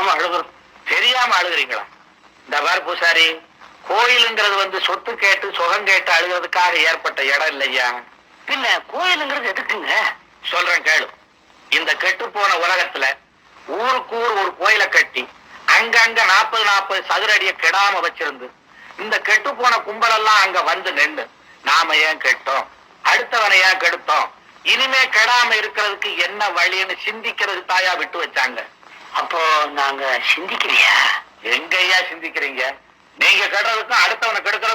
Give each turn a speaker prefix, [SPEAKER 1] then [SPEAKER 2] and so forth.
[SPEAKER 1] தெரியாம அழுகுறோம்.
[SPEAKER 2] தெரியாம அழுகுறீங்களா? இந்த பார் பூசாரி, கோயிலுங்கிறது சொத்து கேட்டு சுகம் கேட்டு அழுகிறதுக்காக ஏற்பட்ட இடம் இல்லையா.
[SPEAKER 1] பின்ன கோயிலுங்கிறது எதுக்குங்க?
[SPEAKER 2] சொல்றேன் கேளு. இந்த கெட்டு போன உலகத்துல ஊருக்கு ஊர் ஒரு கோயிலை கட்டி அங்கங்க 40 சதுர அடியை கெடாம வச்சிருந்து இந்த கெட்டு போன கும்பல் எல்லாம் அங்க வந்து நின்று நாம ஏன் கெட்டோம், அடுத்தவனை ஏன் கெடுத்தோம், இனிமே கெடாம இருக்கிறதுக்கு என்ன வழின்னு சிந்திக்கிறது தாயா விட்டு வச்சாங்க.
[SPEAKER 1] அப்போ நாங்க சிந்திக்கலையா?
[SPEAKER 2] எங்கய்யா சிந்திக்கிறீங்க? நீங்க கெடுறதுக்கும் அடுத்தவனை கெடுக்கிற